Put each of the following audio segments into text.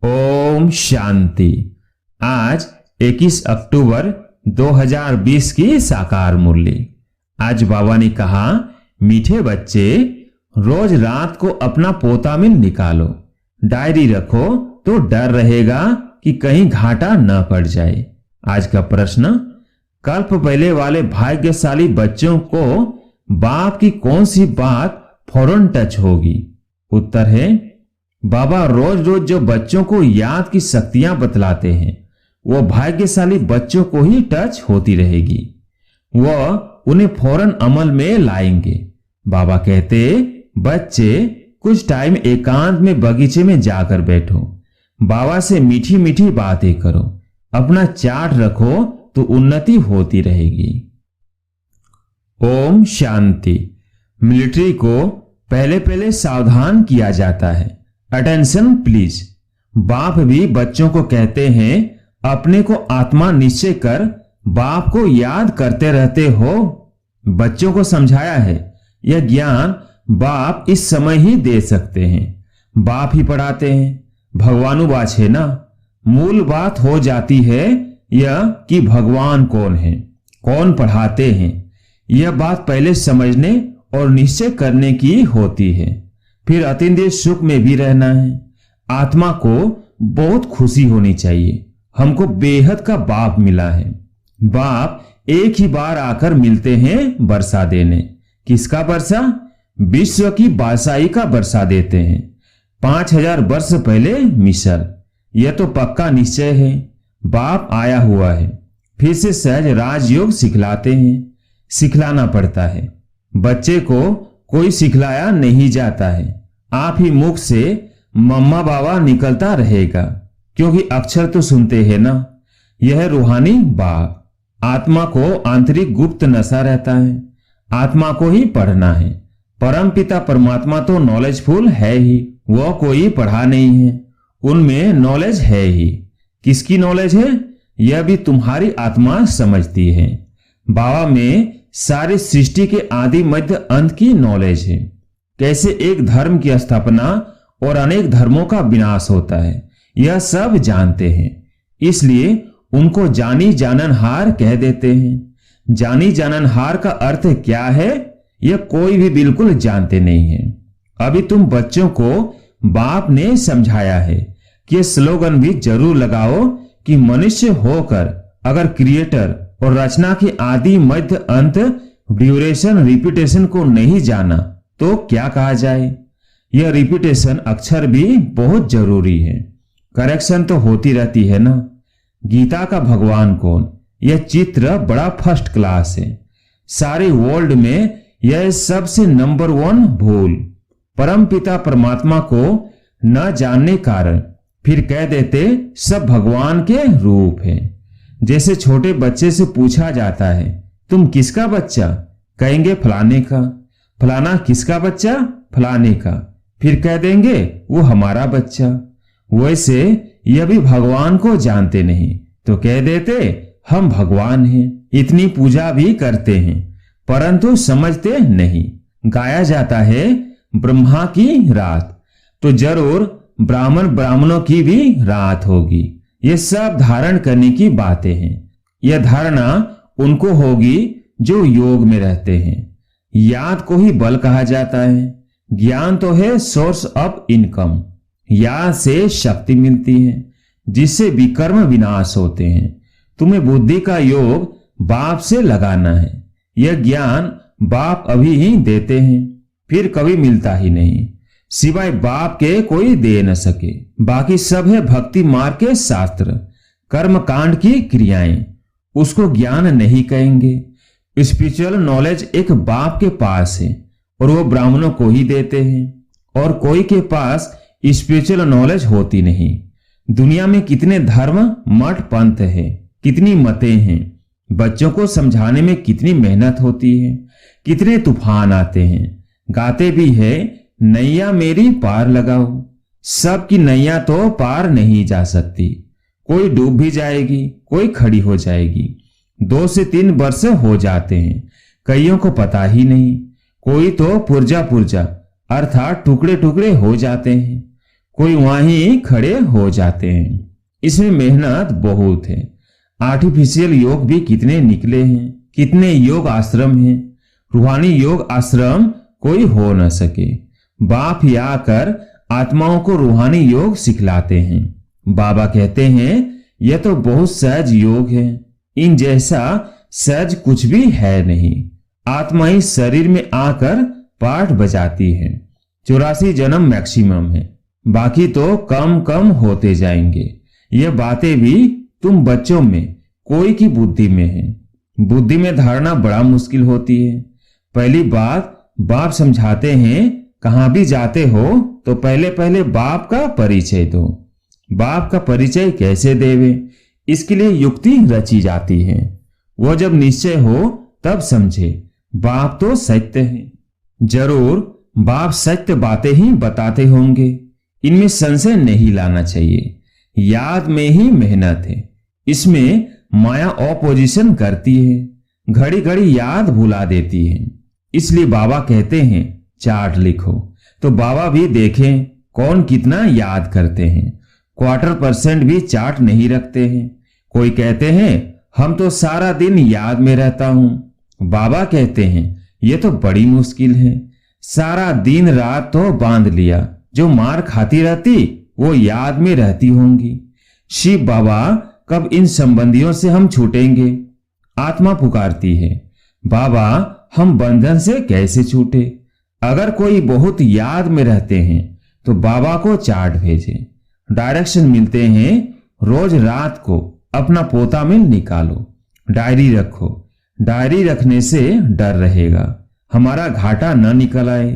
ओम शांति। आज 21 अक्टूबर 2020 की साकार मुरली। आज बाबा ने कहा, मीठे बच्चे रोज रात को अपना पोता में निकालो, डायरी रखो तो डर रहेगा कि कहीं घाटा न पड़ जाए। आज का प्रश्न, कल्प पहले वाले भाग्यशाली बच्चों को बाप की कौन सी बात फौरन टच होगी? उत्तर है, बाबा रोज रोज जो बच्चों को याद की शक्तियां बतलाते हैं वो भाग्यशाली बच्चों को ही टच होती रहेगी। वह उन्हें फौरन अमल में लाएंगे। बाबा कहते, बच्चे कुछ टाइम एकांत में बगीचे में जाकर बैठो, बाबा से मीठी मीठी बातें करो, अपना चार्ट रखो तो उन्नति होती रहेगी। ओम शांति। मिलिट्री को पहले पहले सावधान किया जाता है। Attention please. बाप भी बच्चों को कहते हैं, अपने को आत्मा निश्चय कर बाप को याद करते रहते हो। बच्चों को समझाया है, यह ज्ञान बाप इस समय ही दे सकते हैं। बाप ही पढ़ाते हैं। भगवानुवाच है ना। मूल बात हो जाती है यह कि भगवान कौन है, कौन पढ़ाते हैं। यह बात पहले समझने और निश्चय करने की होती है। फिर अतीन्द्रिय सुख में भी रहना है। आत्मा को बहुत खुशी होनी चाहिए, हमको बेहद का बाप मिला है। बाप एक ही बार आकर मिलते हैं वर्षा देने। किसका वर्षा? विश्व की बादशाही का वर्षा देते हैं। 5000 वर्ष पहले मिस्र। यह तो पक्का निश्चय है, बाप आया हुआ है। फिर से सहज राजयोग सिखलाते हैं। सिखलाना पड़ता है। बच्चे को कोई सिखलाया नहीं जाता है, आप ही मुख से मम्मा बाबा निकलता रहेगा, क्योंकि अक्षर तो सुनते हैं ना। यह रूहानी बाप। आत्मा को आंतरिक गुप्त नशा रहता है, आत्मा को ही पढ़ना है। परम पिता परमात्मा तो नॉलेजफुल है ही, वह कोई पढ़ा नहीं है, उनमें नॉलेज है ही। किसकी नॉलेज है? यह भी तुम्हारी आत्मा समझती है। बाबा में सारी सृष्टि के आदि मध्य अंत की नॉलेज है। कैसे एक धर्म की स्थापना और अनेक धर्मों का विनाश होता है, यह सब जानते हैं। इसलिए उनको जानी जाननहार कह देते हैं। जानी जाननहार का अर्थ क्या है, यह कोई भी बिल्कुल जानते नहीं है। अभी तुम बच्चों को बाप ने समझाया है कि यह स्लोगन भी जरूर लगाओ कि मनुष्य होकर अगर क्रिएटर और रचना के आदि मध्य अंत ड्यूरेशन रिपीटेशन को नहीं जाना तो क्या कहा जाए। यह रिपीटेशन अक्षर भी बहुत जरूरी है। करेक्शन तो होती रहती है ना। गीता का भगवान कौन, यह चित्र बड़ा फर्स्ट क्लास है। सारे वर्ल्ड में यह सबसे नंबर 1 भूल। परम पिता परमात्मा को न जानने कारण फिर कह देते सब भगवान के रूप है। जैसे छोटे बच्चे से पूछा जाता है, तुम किसका बच्चा? कहेंगे फलाने का। फलाना किसका बच्चा? फलाने का। फिर कह देंगे वो हमारा बच्चा। वैसे यह भी भगवान को जानते नहीं तो कह देते हम भगवान हैं। इतनी पूजा भी करते हैं परंतु समझते नहीं। गाया जाता है ब्रह्मा की रात, तो जरूर ब्राह्मणों की भी रात होगी। ये सब धारण करने की बातें हैं। यह धारणा उनको होगी जो योग में रहते हैं। याद को ही बल कहा जाता है। ज्ञान तो है सोर्स ऑफ इनकम। याद से शक्ति मिलती है जिससे विकर्म विनाश होते हैं। तुम्हें बुद्धि का योग बाप से लगाना है। यह ज्ञान बाप अभी ही देते हैं, फिर कभी मिलता ही नहीं। सिवाय बाप के कोई दे न सके। बाकी सब है भक्ति मार्ग के शास्त्र, कर्म कांड की क्रियाएं। उसको ज्ञान नहीं कहेंगे। स्पिरिचुअल नॉलेज एक बाप के पास है और वो ब्राह्मणों को ही देते हैं। और कोई के पास स्पिरिचुअल नॉलेज होती नहीं। दुनिया में कितने धर्म मठ पंथ है, कितनी मतें हैं। बच्चों को समझाने में कितनी मेहनत होती है, कितने तूफान आते हैं। गाते भी है, नैया मेरी पार लगाओ। सबकी नैया तो पार नहीं जा सकती। कोई डूब भी जाएगी, कोई खड़ी हो जाएगी। 2 से 3 वर्ष हो जाते हैं, कईयों को पता ही नहीं। कोई तो पुर्जा पुर्जा अर्थात टुकड़े टुकड़े हो जाते हैं। कोई वहीं खड़े हो जाते हैं। इसमें मेहनत बहुत है। आर्टिफिशियल योग भी कितने निकले हैं, कितने योग आश्रम हैं। रूहानी योग आश्रम कोई हो न सके। बाप ही आकर आत्माओं को रूहानी योग सिखलाते हैं। बाबा कहते हैं यह तो बहुत सहज योग है, इन जैसा सहज कुछ भी है नहीं। आत्मा ही शरीर में आकर पाठ बजाती है। 84 जन्म मैक्सिमम है, बाकी तो कम कम होते जाएंगे। ये बातें भी तुम बच्चों में कोई की बुद्धि में है। बुद्धि में धारणा बड़ा मुश्किल होती है। पहली बात, बाप समझाते हैं कहां भी जाते हो तो पहले पहले बाप का परिचय दो। बाप का परिचय कैसे देवे, इसके लिए युक्ति रची जाती है। वो जब निश्चय हो तब समझे बाप तो सत्य है। जरूर बाप सत्य बातें ही बताते होंगे, इनमें संशय नहीं लाना चाहिए। याद में ही मेहनत है, इसमें माया ऑपोजिशन करती है, घड़ी घड़ी याद भुला देती है। इसलिए बाबा कहते हैं चार्ट लिखो, तो बाबा भी देखें कौन कितना याद करते हैं। 25% भी चार्ट नहीं रखते हैं। कोई कहते हैं हम तो सारा दिन याद में रहता हूं। बाबा कहते हैं यह तो बड़ी मुश्किल है। सारा दिन रात तो बांध लिया, जो मार खाती रहती वो याद में रहती होंगी। शिव बाबा कब इन संबंधियों से हम छूटेंगे? आत्मा पुकारती है, बाबा हम बंधन से कैसे छूटे? अगर कोई बहुत याद में रहते हैं तो बाबा को चार्ट भेजे, डायरेक्शन मिलते हैं। रोज रात को अपना पोता मिल निकालो, डायरी रखो। डायरी रखने से डर रहेगा, हमारा घाटा न निकल आए।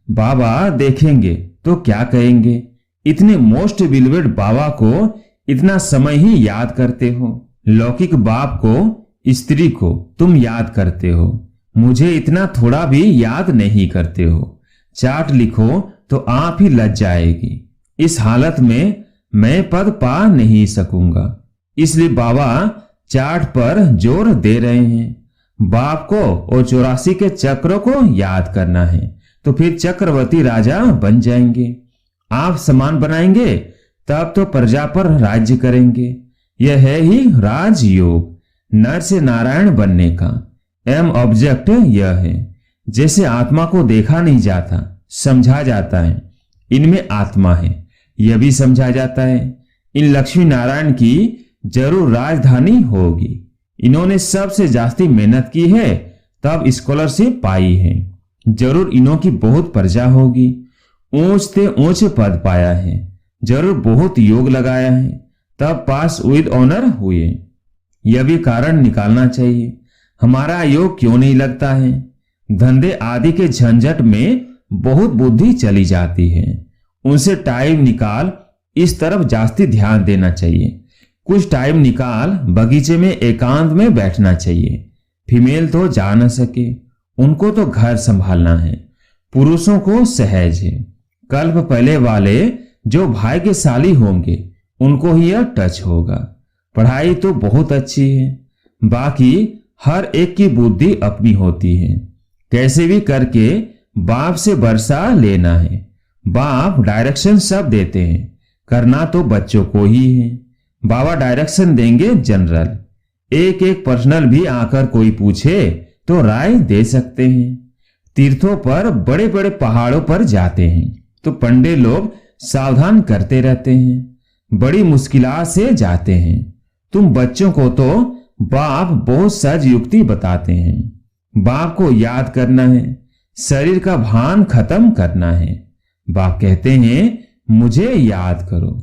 बाबा देखेंगे तो क्या कहेंगे? इतने मोस्ट बिलीवेड बाबा को इतना समय ही याद करते हो। लौकिक बाप को, स्त्री को तुम याद करते हो, मुझे इतना थोड़ा भी याद नहीं करते हो। चार्ट लिखो तो आप ही लज जाएगी। इस हालत में मैं पद पा नहीं सकूंगा। इसलिए बाबा चार्ट पर जोर दे रहे हैं। बाप को और 84 के चक्रों को याद करना है, तो फिर चक्रवर्ती राजा बन जाएंगे। आप समान बनाएंगे तब तो प्रजा पर राज्य करेंगे। यह है ही राजयोग, नर से नारायण बनने का एम ऑब्जेक्ट यह है। जैसे आत्मा को देखा नहीं जाता, समझा जाता है इनमें आत्मा है, यह भी समझा जाता है। इन लक्ष्मी नारायण की जरूर राजधानी होगी। इन्होंने सबसे जास्ती मेहनत की है तब स्कॉलरशिप पाई है। जरूर इन्हों की बहुत प्रजा होगी, ऊंच से ऊंचे पद पाया है। जरूर बहुत योग लगाया है तब पास विद ऑनर हुए। यह भी कारण निकालना चाहिए, हमारा योग क्यों नहीं लगता है? धंधे आदि के झंझट में बहुत बुद्धि चली जाती है। उनसे टाइम निकाल इस तरफ जास्ती ध्यान देना चाहिए। कुछ टाइम निकाल बगीचे में एकांत में बैठना चाहिए। फीमेल तो जा न सके, उनको तो घर संभालना है। पुरुषों को सहज है। कल्प पहले वाले जो भाग्यशाली होंगे उनको ही यह टच होगा। पढ़ाई तो बहुत अच्छी है, बाकी हर एक की बुद्धि अपनी होती है। कैसे भी करके बाप से वर्षा लेना है। बाप डायरेक्शन सब देते हैं, करना तो बच्चों को ही है। बाबा डायरेक्शन देंगे जनरल, एक एक पर्सनल भी आकर कोई पूछे तो राय दे सकते हैं। तीर्थों पर, बड़े बड़े पहाड़ों पर जाते हैं तो पंडे लोग सावधान करते रहते हैं। बड़ी मुश्किलात से जाते हैं। तुम बच्चों को तो बाप बहुत सहज युक्ति बताते हैं। बाप को याद करना है, शरीर का भान खत्म करना है। बाप कहते हैं मुझे याद करो।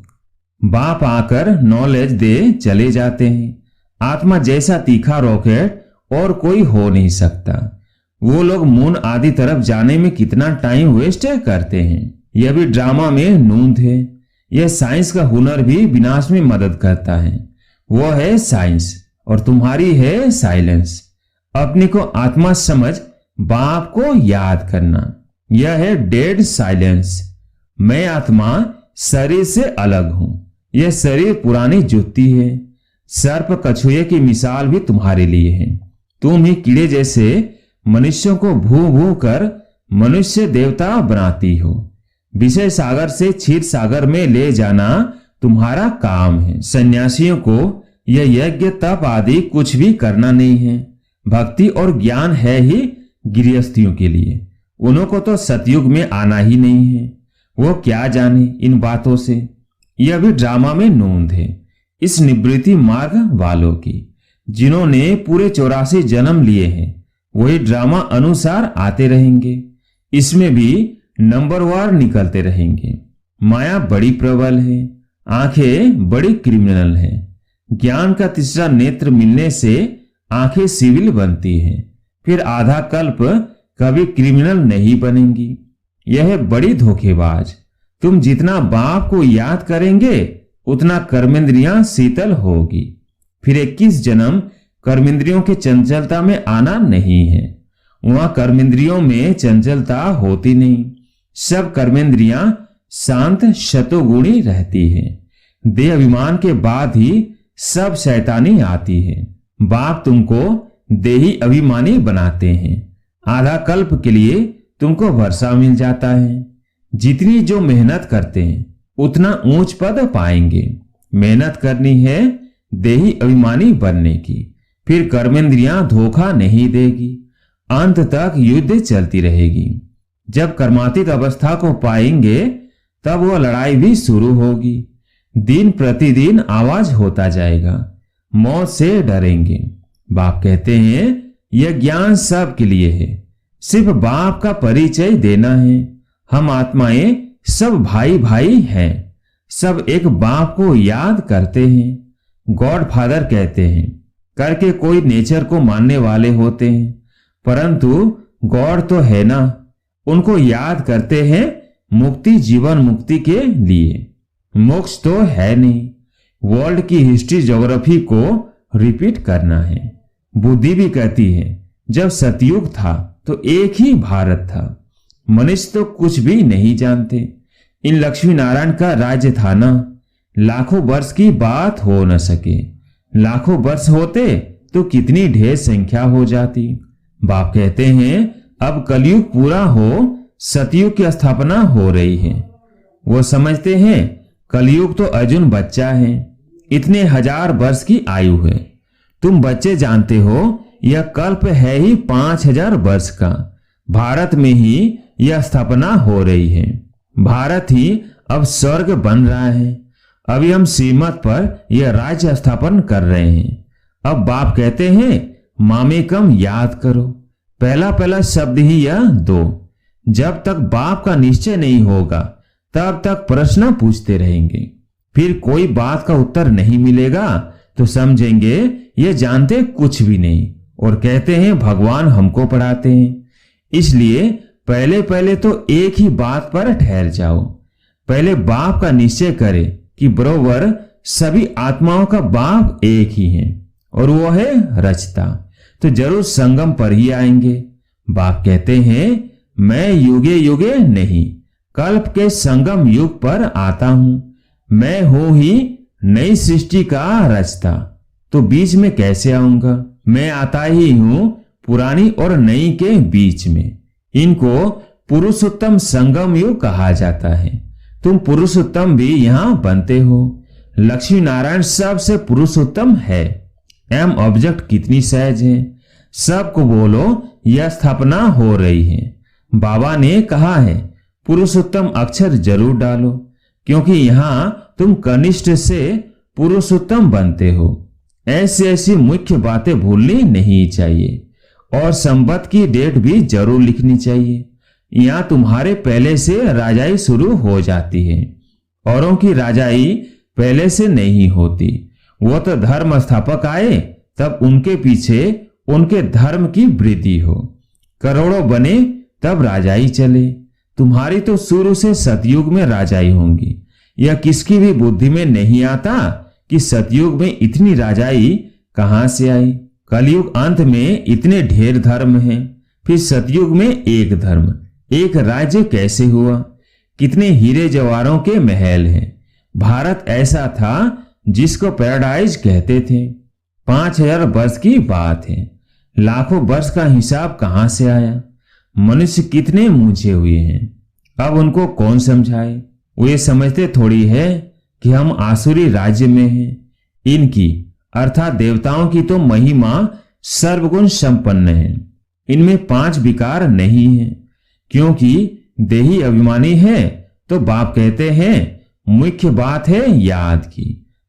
बाप आकर नॉलेज दे चले जाते हैं। आत्मा जैसा तीखा रॉकेट और कोई हो नहीं सकता। वो लोग मून आदि तरफ जाने में कितना टाइम वेस्ट करते हैं। यह भी ड्रामा में नूंद है। यह साइंस का हुनर भी विनाश में मदद करता है। वो है साइंस और तुम्हारी है साइलेंस। अपने को आत्मा समझ बाप को याद करना, यह है डेड साइलेंस। मैं आत्मा शरीर से अलग हूं। यह शरीर पुरानी जुत्ती है। सर्प कछुए की मिसाल भी तुम्हारे लिए है। तुम ही कीड़े जैसे मनुष्यों को भू भू कर मनुष्य देवता बनाती हो। विषय सागर से क्षीर सागर में ले जाना तुम्हारा काम है। सन्यासियों को यह यज्ञ तप आदि कुछ भी करना नहीं है। भक्ति और ज्ञान है ही गृहस्थियों के लिए। उनको तो सतयुग में आना ही नहीं है। वो क्या जाने इन बातों से। यह भी ड्रामा में नोंद है इस निवृत्ति मार्ग वालों की, जिन्होंने पूरे 84 जन्म लिए हैं। वही ड्रामा अनुसार आते रहेंगे। इसमें भी नंबरवार निकलते रहेंगे। माया बड़ी प्रबल है, आंखें बड़ी क्रिमिनल है। ज्ञान का तीसरा नेत्र मिलने से आंखें सिविल बनती हैं, फिर आधा कल्प कभी क्रिमिनल नहीं बनेंगी। यह है बड़ी धोखेबाज। तुम जितना बाप को याद करेंगे उतना कर्मेंद्रियां शीतल होगी। फिर 21 जन्म कर्मेंद्रियों के चंचलता में आना नहीं है। वहां कर्मेंद्रियों में चंचलता होती नहीं। सब कर्मेंद्रियां शांत शतोगुणी रहती है। देह अभिमान के बाद ही सब शैतानी आती है। बाप तुमको देही अभिमानी बनाते हैं। आधा कल्प के लिए तुमको वर्षा मिल जाता है। जितनी जो मेहनत करते हैं उतना ऊंच पद पाएंगे। मेहनत करनी है देही अभिमानी बनने की, फिर कर्मेंद्रियां धोखा नहीं देगी। अंत तक युद्ध चलती रहेगी। जब कर्मातीत अवस्था को पाएंगे तब वह लड़ाई भी शुरू होगी। दिन प्रतिदिन आवाज होता जाएगा। मौत से डरेंगे। बाप कहते हैं यह ज्ञान सब के लिए है। सिर्फ बाप का परिचय देना है। हम आत्माएं सब भाई भाई हैं। सब एक बाप को याद करते हैं। गॉड फादर कहते हैं करके कोई नेचर को मानने वाले होते हैं, परंतु गॉड तो है ना। उनको याद करते हैं मुक्ति, जीवन मुक्ति के लिए। मोक्ष तो है नहीं। वर्ल्ड की हिस्ट्री ज्योग्राफी को रिपीट करना है। बुद्धि भी कहती है जब सतयुग था तो एक ही भारत था। मनुष्य तो कुछ भी नहीं जानते। इन लक्ष्मी नारायण का राज्य था ना। लाखों वर्ष की बात हो न सके। लाखों वर्ष होते तो कितनी ढेर संख्या हो जाती। बाप कहते हैं अब कलयुग पूरा हो, सतयुग की स्थापना हो रही है। वो समझते हैं कलयुग तो अर्जुन बच्चा है, इतने 1000 वर्ष की आयु है। तुम बच्चे जानते हो यह कल्प है ही 5000 वर्ष का। भारत में ही यह स्थापना हो रही है। भारत ही अब स्वर्ग बन रहा है। अभी हम श्रीमत पर यह राज्य स्थापन कर रहे हैं। अब बाप कहते हैं मामेकम याद करो। पहला पहला शब्द ही यह दो। जब तक बाप का निश्चय नहीं होगा तब तक प्रश्न पूछते रहेंगे। फिर कोई बात का उत्तर नहीं मिलेगा तो समझेंगे ये जानते कुछ भी नहीं, और कहते हैं भगवान हमको पढ़ाते हैं। इसलिए पहले पहले तो एक ही बात पर ठहर जाओ। पहले बाप का निश्चय करे कि बरोबर सभी आत्माओं का बाप एक ही है और वो है रचता, तो जरूर संगम पर ही आएंगे। बाप कहते हैं मैं युगे युगे नहीं, कल्प के संगम युग पर आता हूं। मैं हूं ही नई सृष्टि का रचता, तो बीच में कैसे आऊंगा। मैं आता ही हूं पुरानी और नई के बीच में। इनको पुरुषोत्तम संगम युग कहा जाता है। तुम पुरुषोत्तम भी यहां बनते हो। लक्ष्मी नारायण सबसे पुरुषोत्तम है। एम ऑब्जेक्ट कितनी सहज है। सबको बोलो यह स्थापना हो रही है। बाबा ने कहा है पुरुषोत्तम अक्षर जरूर डालो, क्योंकि यहां तुम कनिष्ठ से पुरुषोत्तम बनते हो। ऐसी ऐसी मुख्य बातें भूलनी नहीं चाहिए, और संवत की डेट भी जरूर लिखनी चाहिए। यहां तुम्हारे पहले से राजाई शुरू हो जाती है। औरों की राजाई पहले से नहीं होती। वो तो धर्म स्थापक आए तब उनके पीछे उनके धर्म की वृद्धि हो। करोड़ों बने तब राजाई चले। तुम्हारी तो शुरू से सतयुग में राजाई होंगी। यह किसकी भी बुद्धि में नहीं आता कि सतयुग में इतनी राजाई कहां से आई। कलयुग अंत में इतने ढेर धर्म हैं, फिर सतयुग में एक धर्म एक राज्य कैसे हुआ। कितने हीरे जवाहरों के महल हैं। भारत ऐसा था जिसको पैराडाइज कहते थे। 5000 वर्ष की बात है। लाखों वर्ष का हिसाब कहां से आया। मनुष्य कितने मूझे हुए हैं। अब उनको कौन समझाए? वो ये समझते थोड़ी है कि हम आसुरी राज्य में हैं। इनकी अर्थात देवताओं की तो महिमा सर्वगुण संपन्न है। इनमें 5 विकार नहीं है, क्योंकि देही अभिमानी है तो बाप कहते हैं मुख्य बात है याद की।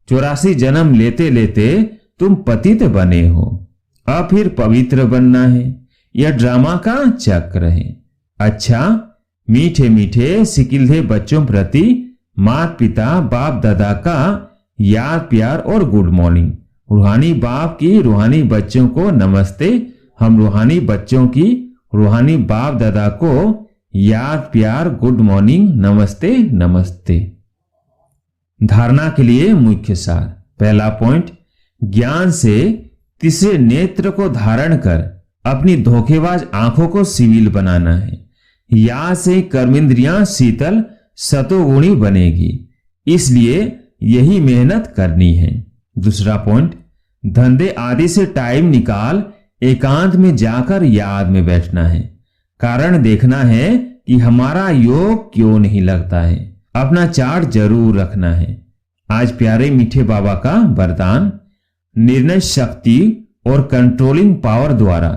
84 जन्म लेते लेते तुम पतित बने हो, अब फिर पवित्र बनना है। यह ड्रामा का चक्र है। अच्छा, मीठे मीठे सिकिलधे बच्चों प्रति माता पिता बाप दादा का याद प्यार और गुड मॉर्निंग। रूहानी बाप की रूहानी बच्चों को नमस्ते। हम रूहानी बच्चों की रूहानी बाप दादा को याद प्यार गुड मॉर्निंग नमस्ते नमस्ते। धारणा के लिए मुख्य सार। पहला पॉइंट, ज्ञान से तीसरे नेत्र को धारण कर अपनी धोखेबाज आंखों को सिविल बनाना है। या से कर्मेंद्रियां शीतल सतोगुणी बनेगी, इसलिए यही मेहनत करनी है। दूसरा पॉइंट, धंधे आदि से टाइम निकाल एकांत में जाकर याद में बैठना है। कारण देखना है कि हमारा योग क्यों नहीं लगता है। अपना चार्ट जरूर रखना है। आज प्यारे मीठे बाबा का वरदान, निर्णय शक्ति और कंट्रोलिंग पावर द्वारा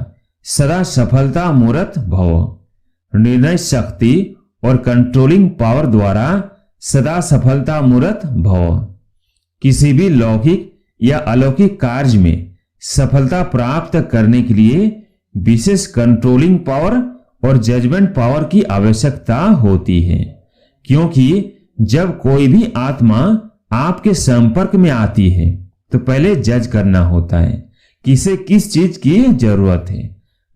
सदा सफलता मूर्त भव। निर्णय शक्ति और कंट्रोलिंग पावर द्वारा सदा सफलता मूर्त भव। किसी भी लौकिक या अलौकिक कार्य में सफलता प्राप्त करने के लिए विशेष कंट्रोलिंग पावर और जजमेंट पावर की आवश्यकता होती है, क्योंकि जब कोई भी आत्मा आपके संपर्क में आती है तो पहले जज करना होता है कि इसे किस चीज की जरूरत है।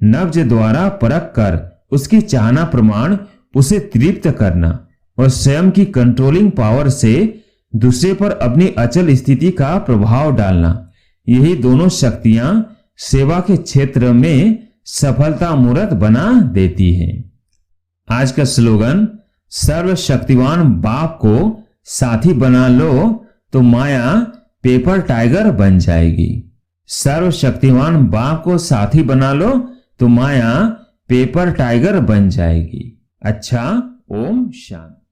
नब्ज द्वारा परख कर उसकी चाहना प्रमाण उसे तृप्त करना और स्वयं की कंट्रोलिंग पावर से दूसरे पर अपनी अचल स्थिति का प्रभाव डालना, यही दोनों शक्तियां सेवा के क्षेत्र में सफलता मूर्त बना देती हैं। आज का स्लोगन, सर्वशक्तिवान बाप को साथी बना लो तो माया पेपर टाइगर बन जाएगी। सर्वशक्तिवान बाप को साथी बना लो तो माया पेपर टाइगर बन जाएगी। अच्छा, ओम शांति।